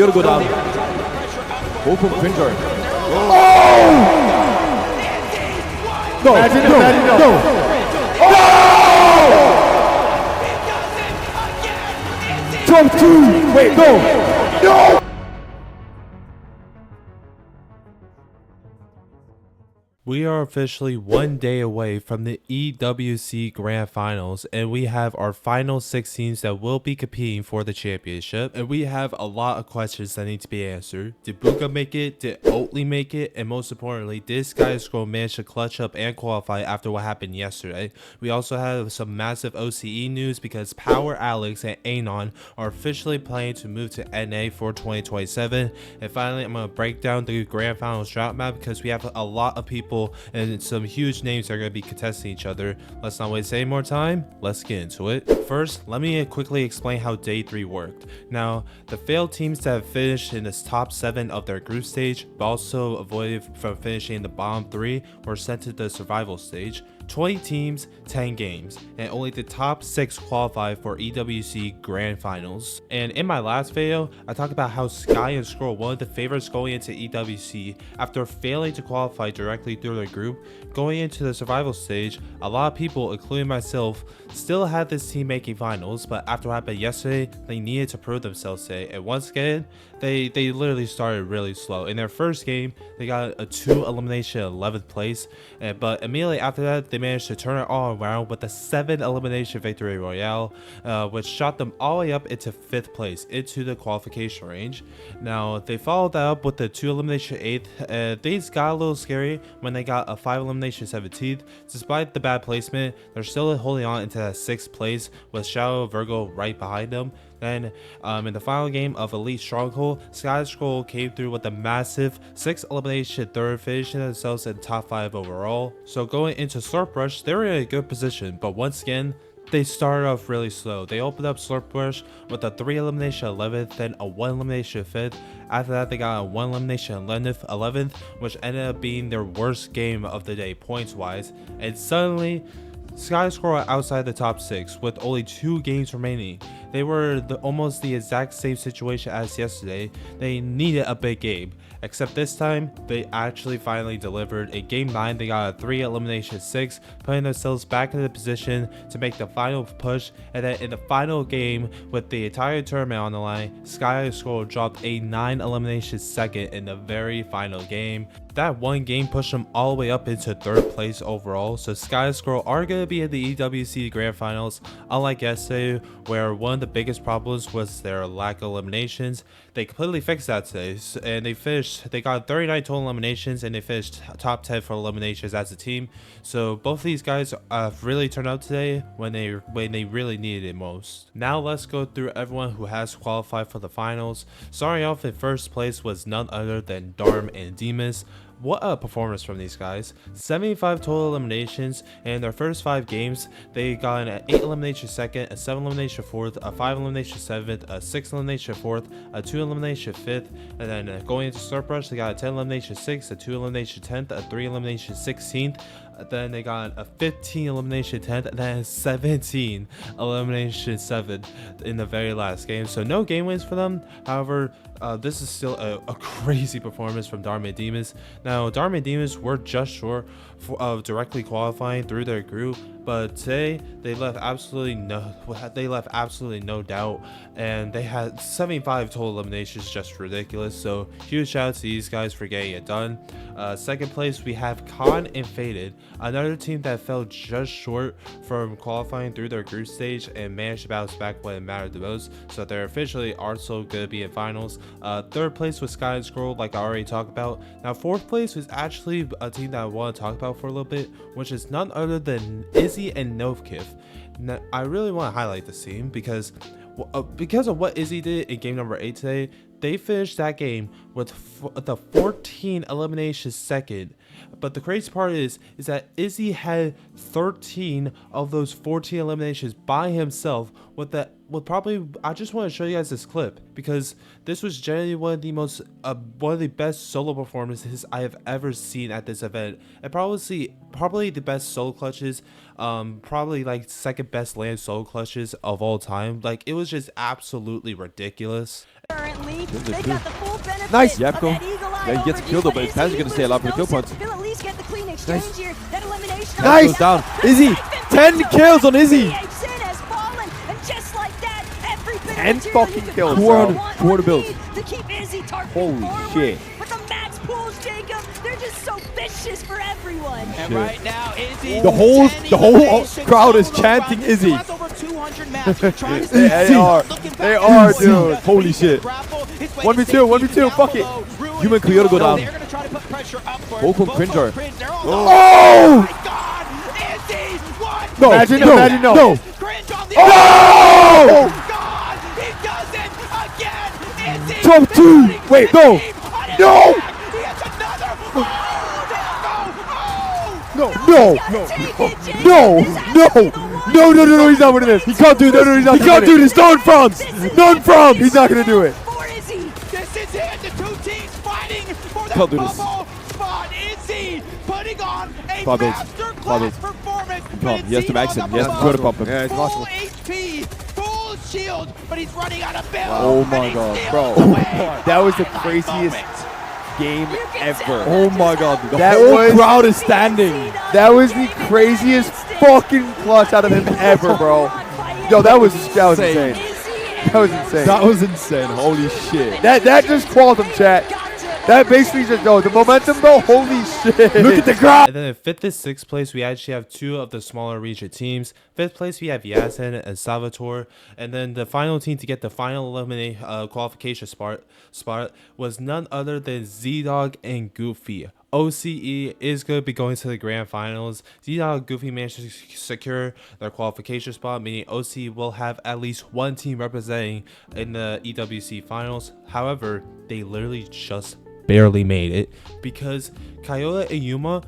gotta go down. Open finger. Oh! No, no. Jump two. Wait, no. No. We are officially 1 day away from the EWC Grand Finals, and we have our final 6 teams that will be competing for the championship. And we have a lot of questions that need to be answered. Did Bugha make it? Did Oatly make it? And most importantly, did Skyscroll manage to clutch up and qualify after what happened yesterday? We also have some massive OCE news because Power Alex and Anon are officially planning to move to NA for 2027. And finally, I'm going to break down the Grand Finals drought map because we have a lot of people and some huge names that are going to be contesting each other. Let's not waste any more time. Let's get into it. First, let me quickly explain how day 3 worked. Now, the failed teams that have finished in the top 7 of their group stage, but also avoided from finishing in the bottom 3, were sent to the survival stage. 20 teams, 10 games, and only the top 6 qualify for EWC Grand Finals. And in my last video, I talked about how Sky and Scroll, one of the favorites going into EWC, after failing to qualify directly through their group, going into the survival stage, a lot of people, including myself, still had this team making finals, but after what happened yesterday, they needed to prove themselves today. And once again, they literally started really slow. In their first game, they got a 2 elimination 11th place, but immediately after that, they managed to turn it all around with a 7 elimination victory royale, which shot them all the way up into 5th place, into the qualification range. Now, they followed that up with the 2 elimination 8th. Things got a little scary when they got a 5 elimination 17th. Despite the bad placement, they're still holding on into that 6th place with Shadow Virgo right behind them. Then in the final game of Elite Stronghold, Sky Scroll came through with a massive 6 elimination 3rd, finishing themselves in top 5 overall. So going into Slurp Rush, they were in a good position, but once again, they started off really slow. They opened up Slurp Rush with a 3 elimination 11th, then a 1 elimination 5th. After that, they got a 1 elimination 11th, which ended up being their worst game of the day points wise. And suddenly, Sky Scroll outside the top 6 with only 2 games remaining. They were almost the exact same situation as yesterday. They needed a big game, except this time they actually finally delivered. In game 9, they got a 3 elimination 6, putting themselves back in the position to make the final push. And then in the final game, with the entire tournament on the line, Sky Scroll dropped a 9 elimination 2nd in the very final game. That one game pushed them all the way up into 3rd place overall. So Sky Scroll are going to be in the EWC Grand Finals, unlike yesterday, where one of the biggest problems was their lack of eliminations. They completely fixed that today, and they got 39 total eliminations, and they finished top 10 for eliminations as a team. So both of these guys really turned out today when they really needed it most. Now let's go through everyone who has qualified for the finals. Starting off in first place was none other than Darm and Demas. What a performance from these guys. 75 total eliminations, and in their first 5 games, they got an 8 elimination 2nd, a 7 elimination 4th, a 5 elimination 7th, a 6 elimination 4th, a 2 elimination 5th, and then going into Slurp Rush, they got a 10 elimination 6th, a 2 elimination 10th, a 3 elimination 16th. Then they got a 15 elimination 10th, and then 17 elimination 7th in the very last game. So no game wins for them. However, this is still a crazy performance from Dharma and Demas. Now, Dharma and Demas were just short of directly qualifying through their group, but today they left absolutely no doubt, and they had 75 total eliminations, just ridiculous. So huge shout out to these guys for getting it done. Second place, we have Khan and Faded, another team that fell just short from qualifying through their group stage and managed to bounce back when it mattered the most. So they're officially also going to be in finals. Third place was Sky and Scroll, like I already talked about. Now fourth place was actually a team that I want to talk about for a little bit, which is none other than Izzi and Novkif. Now, I really want to highlight this team because of what Izzi did in game number 8 today. They finished that game with the 14 elimination 2nd. But the crazy part is that Izzi had 13 of those 14 eliminations by himself with probably, I just want to show you guys this clip because this was generally one of the best solo performances I have ever seen at this event, and probably the best solo clutches, probably like 2nd best land solo clutches of all time. Like, it was just absolutely ridiculous. Currently, This is they good. got the full benefit Nice, of Yapko. that eagle-eye Yeah, he gets overview, killed though, but his Izzi fans are gonna stay alive for the kill loses no points. sense. He'll at least get the clean exchange here. That elimination. Nice. Goes down. Izzi, 10 kills on Izzi. Has fallen, and just like that, every bit of 10 material fucking you could kills, possibly bro. want Quarter or bills. need to keep Izzi targeting Holy forward. shit. But the max pools, Jacob, they're just so vicious for everyone. And right now, Izzi, The whole crowd is chanting Izzi. They are, dude. Holy shit. 1v2, 1v2, fuck it. Yuma and Koyota go down. Both from Cringer. Oh! No, imagine no. Oh! Top 2. Wait, no. No. No, he's not winning this. He can't do it. No, he's not. He can't do this. No in France. He's not going to do it. This is it. The two teams fighting for the Can't do this. bubble spot. Izzi putting on a Fabit. masterclass performance. Can't. He has to max him. He has to Izzi go to pump him. Yeah, it's full possible. HP, full shield, but he's running out of build. Oh my and he God, steals bro. away That was the that craziest moment. game ever. Oh my God. The That whole was- crowd is standing. That was the craziest fucking clutch out of him ever, bro. Yo, that was insane. That was insane. That was insane. Holy shit. That just qualified him, chat. That basically just the momentum, bro. Holy shit. Look at the crowd. And then in 5th and 6th place, we actually have 2 of the smaller region teams. 5th place, we have Yasin and Salvatore. And then the final team to get the final qualification spot was none other than Z-Dog and Goofy. OCE is going to be going to the grand finals. Z-Dog and Goofy managed to secure their qualification spot, meaning OCE will have at least one team representing in the EWC Finals. However, they literally just barely made it because Koyota and Yuma,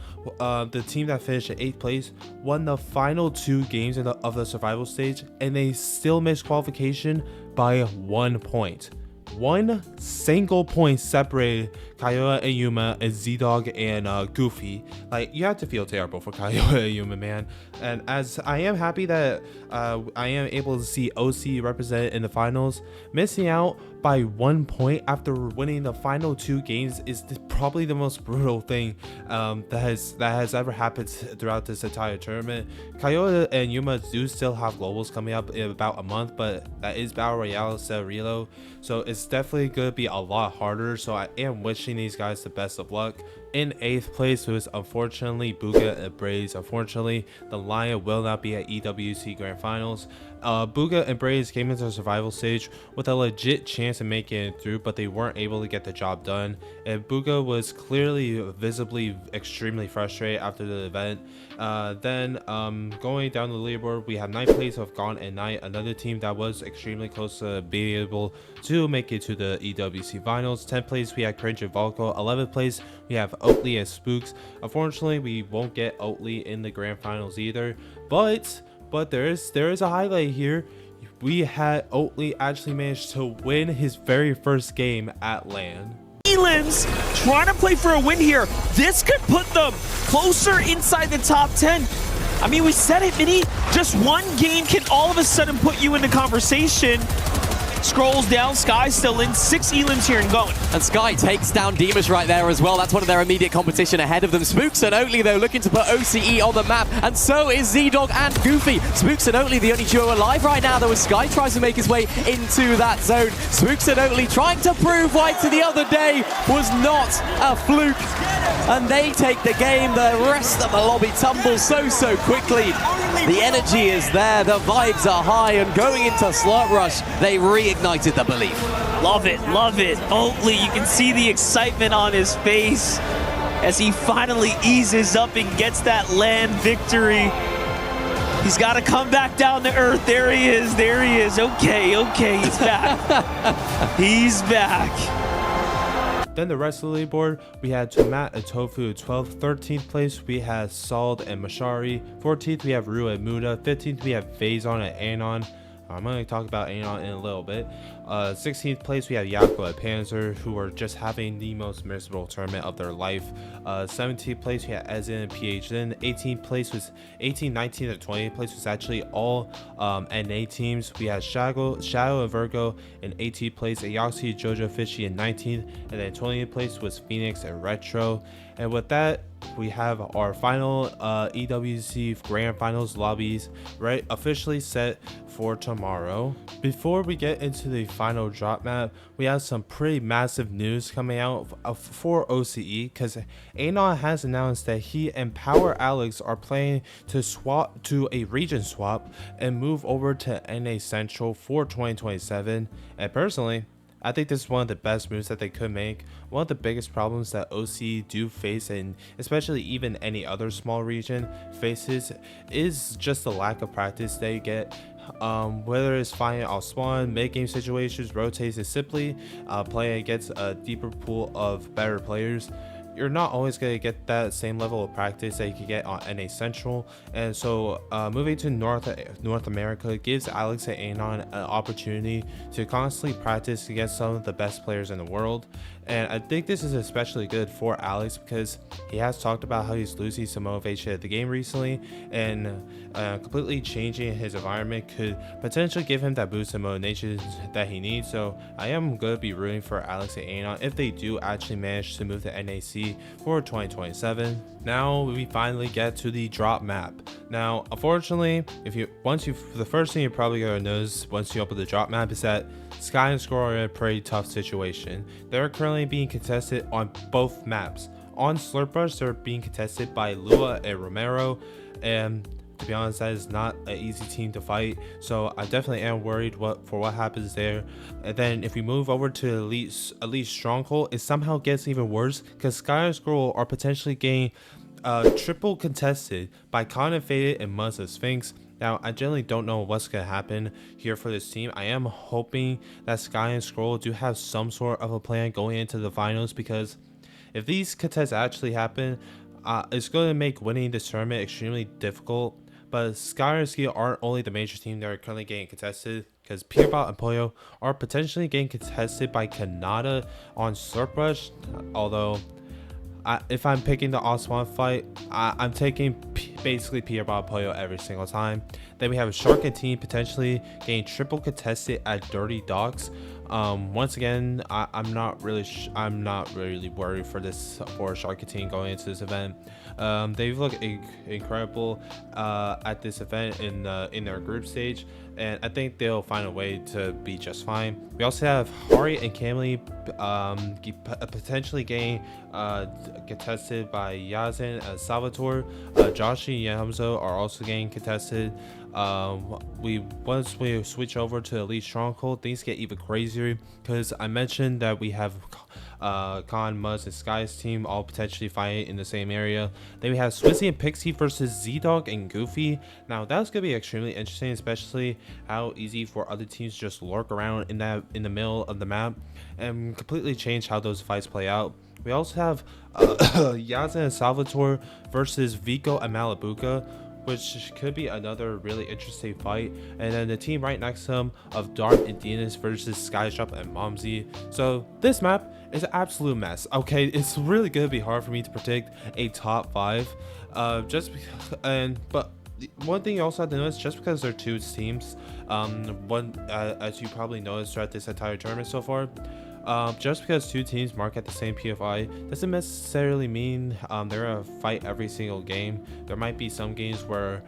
the team that finished in 8th place, won the final 2 games of the survival stage, and they still missed qualification by 1 point. 1 single point separated Koyota and Yuma and Z-Dog and Goofy. Like, you have to feel terrible for Koyota and Yuma, man. And as I am happy that I am able to see OC represented in the finals, missing out by 1 point after winning the final 2 games is probably the most brutal thing that has ever happened throughout this entire tournament. Koyota and Yuma do still have globals coming up in about a month, but that is Battle Royale instead of Reload, so it's definitely going to be a lot harder. So I am wishing these guys the best of luck. In 8th place was unfortunately Bugha and Braze. Unfortunately, the Lion will not be at EWC Grand Finals. Bugha and Braze came into the survival stage with a legit chance of making it through, but they weren't able to get the job done. And Bugha was clearly visibly extremely frustrated after the event. Then going down the leaderboard, we have 9th place of Gone and Night, another team that was extremely close to being able to make it to the EWC Finals. 10th place, we had Cringe and Volko. 11th place, we have Oatly and Spooks. Unfortunately, we won't get Oatly in the grand finals either, but there is a highlight here. We had Oatly actually managed to win his very first game at LAN. Elan's trying to play for a win here. This could put them closer inside the top 10. I mean, we said it, Vinny. Just one game can all of a sudden put you into conversation. Scrolls down, Sky's still in, 6 Elans here and going. And Sky takes down Demus right there as well. That's one of their immediate competition ahead of them. Spooks and Oatly, though, looking to put OCE on the map, and so is Z-Dog and Goofy. Spooks and Oatly, the only duo alive right now, though, as Sky tries to make his way into that zone. Spooks and Oatly trying to prove why to the other day was not a fluke. And they take the game. The rest of the lobby tumbles so quickly. The energy is there, the vibes are high, and going into Slurp Rush, they reignited the belief. Love it, love it. Oatly, you can see the excitement on his face as he finally eases up and gets that LAN victory. He's got to come back down to earth. There he is, there he is. Okay, he's back. He's back. Then the rest of the leaderboard, we had Tomat and Tofu 12th. 13th place, we had Sald and Mashari. 14th, we have Ru and Muda. 15th, we have Phazon and Anon. I'm going to talk about Anon in a little bit. 16th place, we have Yako and Panzer, who are just having the most miserable tournament of their life. 17th place, we have Ezin and PHN. 18th place was 18, 19, and 20th place was actually all NA teams. We had Shadow and Virgo in 18th place, Aoxy, Jojo, Fishy in 19th, and then 20th place was Phoenix and Retro. And with that, we have our final EWC Grand Finals lobbies officially set for tomorrow. Before we get into the final drop map, we have some pretty massive news coming out for OCE, because Anon has announced that he and Power Alex are planning to swap to a region swap and move over to NA Central for 2027. And personally, I think this is one of the best moves that they could make. One of the biggest problems that OC do face, and especially even any other small region faces, is just the lack of practice they get. Whether it's fighting off spawn, mid-game situations, rotates, and simply playing against a deeper pool of better players. You're not always going to get that same level of practice that you can get on NA Central. And so moving to North America gives Alex and Anon an opportunity to constantly practice against some of the best players in the world. And I think this is especially good for Alex because he has talked about how he's losing some motivation at the game recently, and completely changing his environment could potentially give him that boost in motivation that he needs. So I am going to be rooting for Alex and Anon if they do actually manage to move to NAC for 2027. Now we finally get to the drop map. Now, unfortunately, the first thing you're probably going to notice once you open the drop map is that Sky and Squirrel are in a pretty tough situation. They're currently being contested on both maps. On Slurp Rush, they're being contested by Lua and Romero, and to be honest, that is not an easy team to fight. So I definitely am worried for what happens there. And then if we move over to Elite Stronghold, it somehow gets even worse because Sky and Squirrel are potentially getting triple contested by Con and Faded and Muzza Sphinx. Now, I generally don't know what's going to happen here for this team. I am hoping that Sky and Scroll do have some sort of a plan going into the finals, because if these contests actually happen, it's going to make winning this tournament extremely difficult. But Sky and Ski aren't only the major team that are currently getting contested, because Peterbot and Pollo are potentially getting contested by Kanata on Slurp Rush. Although, if I'm picking the Oswan fight, I'm taking basically Peterbot Pollo every single time. Then we have a Shark and Team potentially getting triple contested at Dirty Docks. Once again, I'm not really worried for Shark and Team going into this event. They look incredible at this event in their group stage, and I think they'll find a way to be just fine. We also have Hari and Camely potentially getting contested by Yazin and Salvatore. Josh and Yamzo are also getting contested. Once we switch over to Elite Stronghold, things get even crazier, because I mentioned that we have Con, Muzz, and Sky's team all potentially fighting in the same area. Then we have Swizzy and Pixie versus Z-Dog and Goofy. Now that's gonna be extremely interesting, especially how easy for other teams to just lurk around in the middle of the map and completely change how those fights play out. We also have Yazin and Salvatore versus Vico and Malabuka, which could be another really interesting fight. And then the team right next to him of Dart and Dinas versus Skyshop and Momsy. So this map is an absolute mess. Okay, it's really gonna be hard for me to predict a top 5. But one thing you also have to notice, just because they're two teams, as you probably noticed throughout this entire tournament so far, just because two teams mark at the same PFI doesn't necessarily mean they're gonna fight every single game. There might be some games where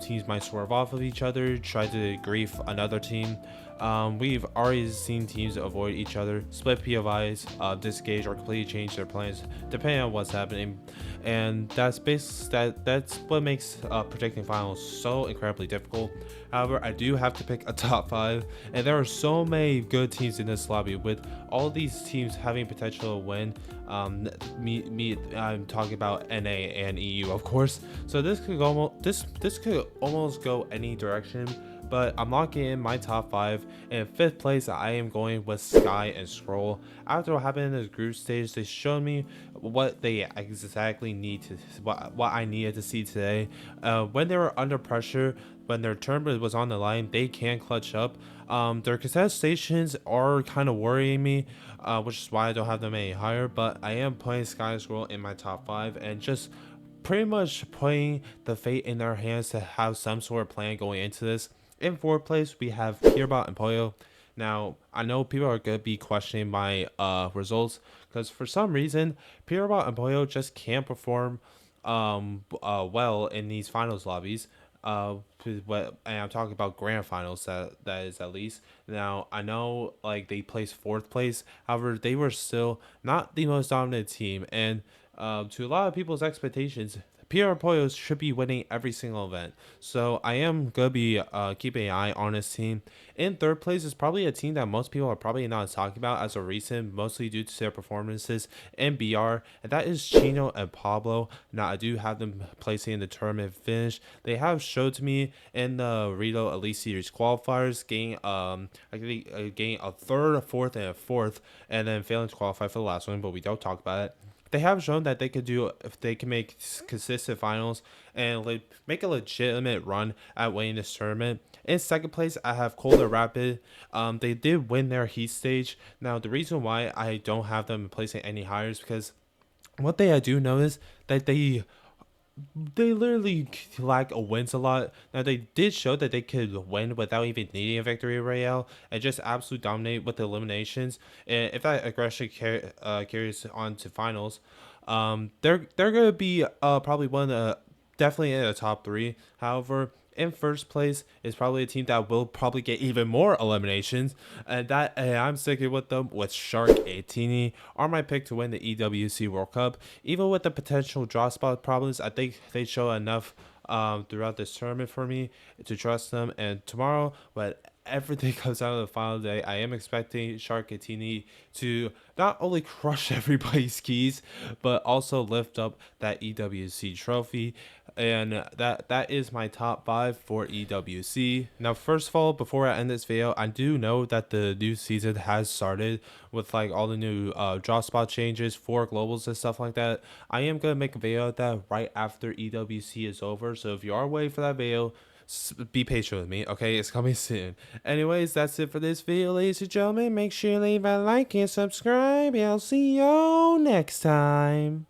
teams might swerve off of each other, try to grief another team. We've already seen teams avoid each other, split POIs, disengage, or completely change their plans depending on what's happening. And that's what makes predicting finals so incredibly difficult. However, I do have to pick a top 5, and there are so many good teams in this lobby, with all these teams having potential to win. I'm talking about NA and EU, of course. So this could almost go any direction. but I'm locking in my top 5. In 5th place, I am going with Sky and Scroll. After what happened in the group stage, they showed me what they exactly need to, what I needed to see today. When they were under pressure, when their tournament was on the line, they can clutch up. Their contestations are kind of worrying me, which is why I don't have them any higher, but I am putting Sky and Scroll in my top 5 and just pretty much putting the fate in their hands to have some sort of plan going into this. In 4th place, we have Peerbot and Pollo. Now, I know people are going to be questioning my results because for some reason, Peerbot and Pollo just can't perform well in these finals lobbies. And I'm talking about grand finals, that is at least. Now, I know like they placed 4th place, however, they were still not the most dominant team, and to a lot of people's expectations, PR Pollos should be winning every single event. So I am going to be keeping an eye on this team. In 3rd place is probably a team that most people are probably not talking about as of recent, mostly due to their performances in BR, and that is Chino and Pablo. Now, I do have them placing in the tournament finish. They have showed to me in the Rito Elite Series qualifiers, getting getting a 3rd, a 4th, and a 4th, and then failing to qualify for the last one, but we don't talk about it. They have shown that they could do, if they can make consistent finals and make a legitimate run at winning this tournament. In 2nd place, I have Cold and Rapid. They did win their heat stage. Now, the reason why I don't have them placing any higher is because one thing I do notice that they literally lack wins a lot. Now, they did show that they could win without even needing a victory royale and just absolutely dominate with the eliminations. And if that aggression carries on to finals, they're gonna be probably one of the, definitely in the top 3. However, in 1st place is probably a team that will probably get even more eliminations, and I'm sticking with them with Shark and Teeny are my pick to win the EWC World Cup. Even with the potential draw spot problems, I think they show enough throughout this tournament for me to trust them. And tomorrow, when everything comes out of the final day, I am expecting Shark and Teeny to not only crush everybody's keys, but also lift up that EWC trophy. And that is my top 5 for EWC. Now, first of all, before I end this video, I do know that the new season has started with like all the new draw spot changes for globals and stuff like that. I am gonna make a video of that right after EWC is over, so if you are waiting for that video, be patient with me, okay? It's coming soon. Anyways, that's it for this video, ladies and gentlemen. Make sure you leave a like and subscribe, and I'll see you next time.